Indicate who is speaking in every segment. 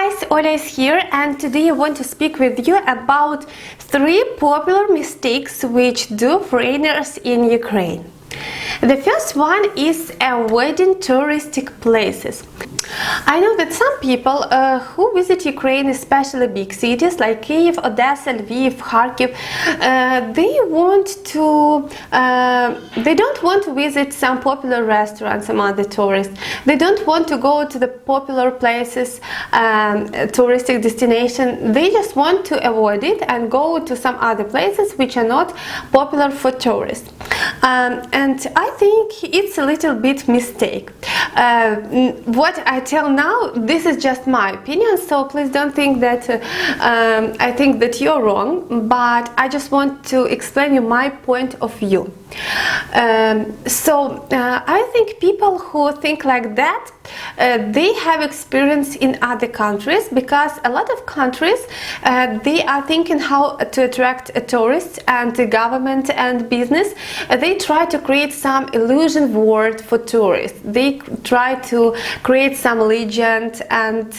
Speaker 1: guys, Ola is here, and today I want to speak with you about 3 popular mistakes which do foreigners in Ukraine. The first one is avoiding touristic places. I know that some people who visit Ukraine, especially big cities like Kiev, Odessa, Lviv, Kharkiv, they don't want to visit some popular restaurants among the tourists. They don't want to go to the popular places, touristic destination. They just want to avoid it and go to some other places which are not popular for tourists. And I think it's a little bit mistake. What I tell now, this is just my opinion, so please don't think that I think that you're wrong, but I just want to explain you my point of view. I think people who think like that, they have experience in other countries, because a lot of countries they are thinking how to attract tourists, and the government and business they try to create some illusion world for tourists. They try to create some legend, and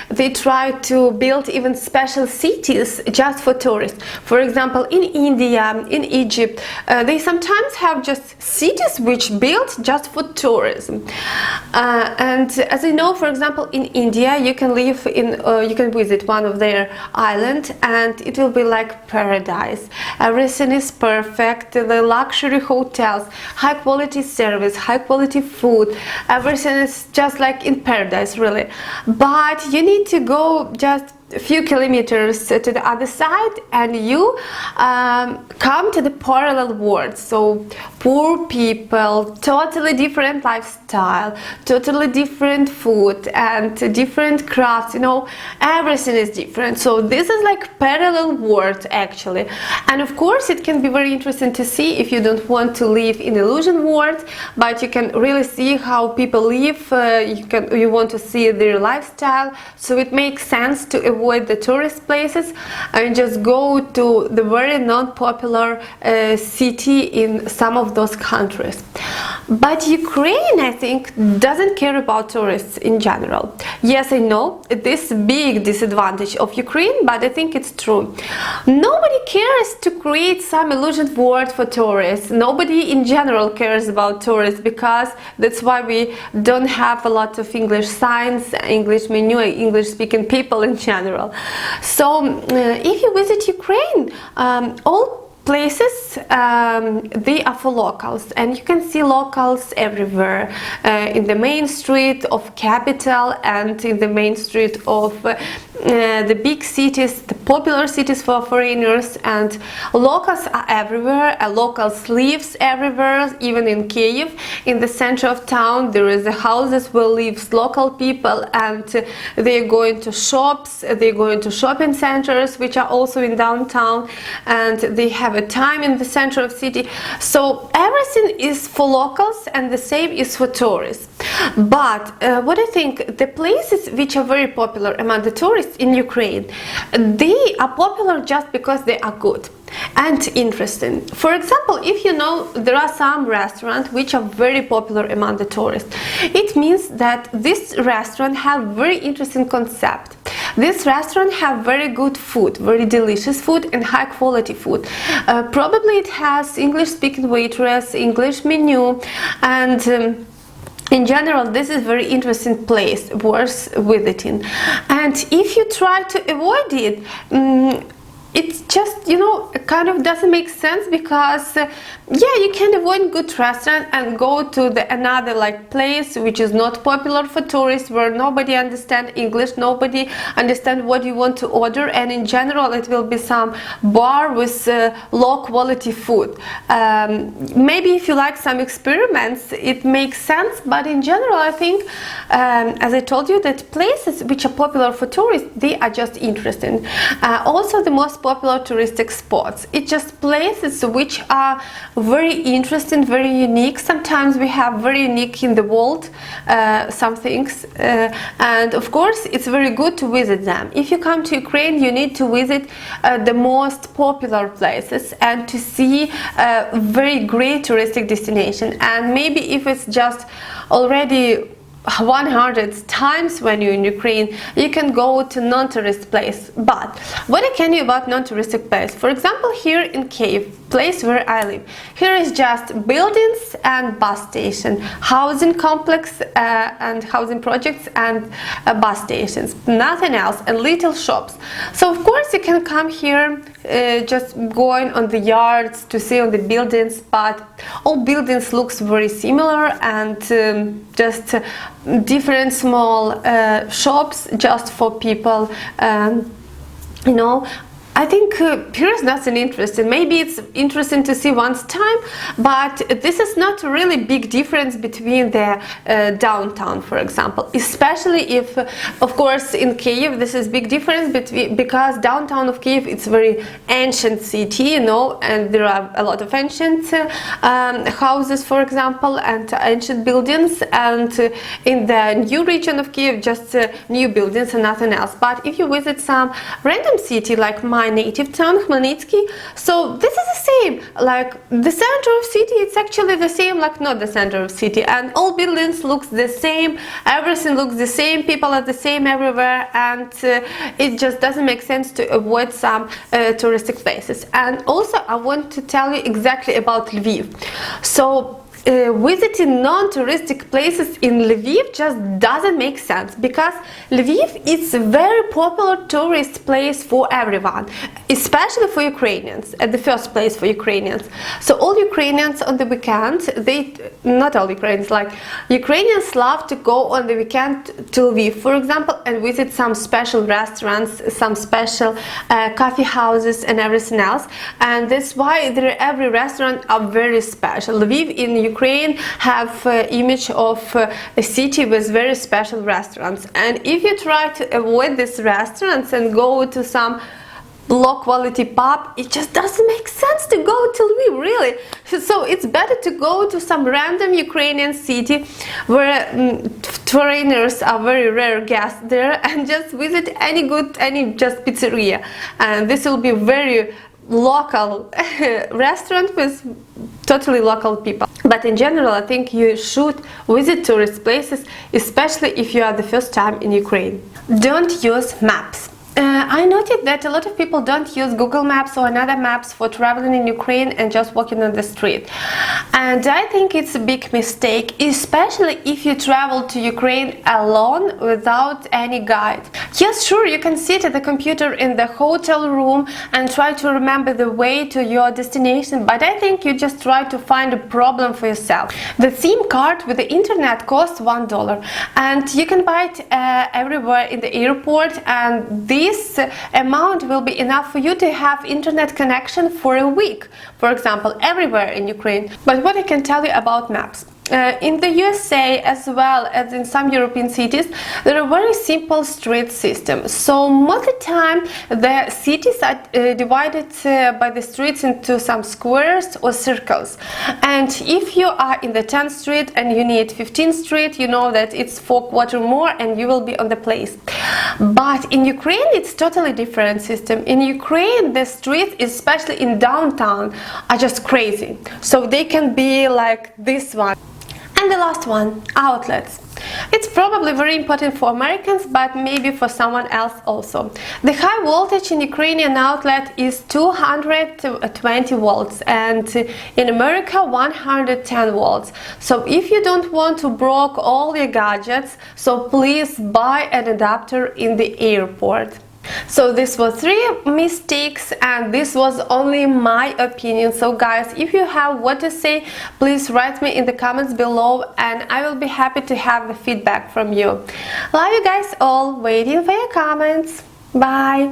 Speaker 1: they try to build even special cities just for tourists. For example, in India, in Egypt, they sometimes have just cities which built just for tourism. And as you know, for example, in India, you can live in, you can visit one of their islands, and it will be like paradise. Everything is perfect. The luxury hotels, high quality service, high quality food. Everything is just like in paradise, really. But you need to go just a few kilometers to the other side, and you come to the parallel world. So poor people, totally different lifestyle, totally different food and different crafts, you know, everything is different. So this is like parallel world actually. And of course it can be very interesting to see if you don't want to live in illusion world, but you can really see how people live. You want to see their lifestyle, so it makes sense to avoid the tourist places and just go to the very non-popular city in some of those countries. But Ukraine, I think, doesn't care about tourists in general. Yes, I know this big disadvantage of Ukraine, but I think it's true. Nobody cares to create some illusion world for tourists. Nobody in general cares about tourists, because that's why we don't have a lot of English signs, English menu, English speaking people in general. So if you visit Ukraine, all places they are for locals, and you can see locals everywhere, in the main street of capital and in the main street of the big cities, the popular cities for foreigners, and locals are everywhere. Locals lives everywhere, even in Kiev, in the center of town. There is the houses where lives local people, and they're going to shops, they're going to shopping centers which are also in downtown, and they have a time in the center of city. So everything is for locals, and the same is for tourists. But what I think, the places which are very popular among the tourists in Ukraine, they are popular just because they are good and interesting. For example, if you know, there are some restaurants which are very popular among the tourists. It means that this restaurant have very interesting concept. This restaurant have very good food, very delicious food and high quality food. Probably it has English speaking waitress, English menu, and in general, this is very interesting place, worth visiting. And if you try to avoid it, it's just, you know, kind of doesn't make sense, because yeah, you can avoid good restaurant and go to the another like place which is not popular for tourists, where nobody understand English, nobody understand what you want to order, and in general it will be some bar with low quality food. Maybe if you like some experiments, it makes sense, but in general I think, as I told you, that places which are popular for tourists, they are just interesting. Also the most popular touristic spots, it's just places which are very interesting, very unique. Sometimes we have very unique in the world some things, and of course it's very good to visit them. If you come to Ukraine, you need to visit the most popular places and to see very great touristic destination. And maybe if it's just already 100 times when you're in Ukraine, you can go to non-tourist place. But what I can you about non-touristic place? For example, here in Kiev, place where I live, here is just buildings and bus station, housing complex and housing projects and bus stations, nothing else, and little shops. So of course you can come here just going on the yards to see on the buildings, but all buildings looks very similar, and just different small shops just for people, you know. I think here is nothing interesting. Maybe it's interesting to see once time, but this is not a really big difference between the downtown, for example. Especially if, of course, in Kiev this is big difference between, because downtown of Kiev it's very ancient city, you know, and there are a lot of ancient houses, for example, and ancient buildings. And in the new region of Kiev, just new buildings and nothing else. But if you visit some random city like my native town, Khmelnytsky, so this is the same, like the center of city, it's actually the same like not the center of city, and all buildings looks the same, everything looks the same, people are the same everywhere, and it just doesn't make sense to avoid some touristic places. And also I want to tell you exactly about Lviv. So visiting non-touristic places in Lviv just doesn't make sense, because Lviv is a very popular tourist place for everyone, especially for Ukrainians, at the first place for Ukrainians. So all Ukrainians on the weekend, not all Ukrainians, like Ukrainians love to go on the weekend to Lviv, for example, and visit some special restaurants, some special coffee houses and everything else. And that's why every restaurant are very special. Lviv in Ukraine have image of a city with very special restaurants, and if you try to avoid these restaurants and go to some low quality pub, it just doesn't make sense to go to Lviv, really. So it's better to go to some random Ukrainian city where foreigners are very rare guests there, and just visit any just pizzeria, and this will be very local restaurant with totally local people. But in general, I think you should visit tourist places, especially if you are the first time in Ukraine. Don't use maps. I noted that a lot of people don't use Google Maps or another maps for traveling in Ukraine and just walking on the street. And I think it's a big mistake, especially if you travel to Ukraine alone without any guide. Yes, sure, you can sit at the computer in the hotel room and try to remember the way to your destination, but I think you just try to find a problem for yourself. The SIM card with the internet costs $1, and you can buy it everywhere in the airport, and this amount will be enough for you to have internet connection for a week, for example, everywhere in Ukraine. But what I can tell you about maps. In the USA, as well as in some European cities, there are very simple street systems. So most of the time the cities are divided by the streets into some squares or circles. And if you are in the 10th street and you need 15th street, you know that it's 4 quarters more and you will be on the place. But in Ukraine it's totally different system. In Ukraine the streets, especially in downtown, are just crazy. So they can be like this one. And the last one, outlets. It's probably very important for Americans, but maybe for someone else also. The high voltage in Ukrainian outlet is 220 volts, and in America 110 volts. So if you don't want to block all your gadgets, so please buy an adapter in the airport. So this was 3 mistakes, and this was only my opinion. So guys, if you have what to say, please write me in the comments below, and I will be happy to have the feedback from you. Love you guys all, waiting for your comments. Bye!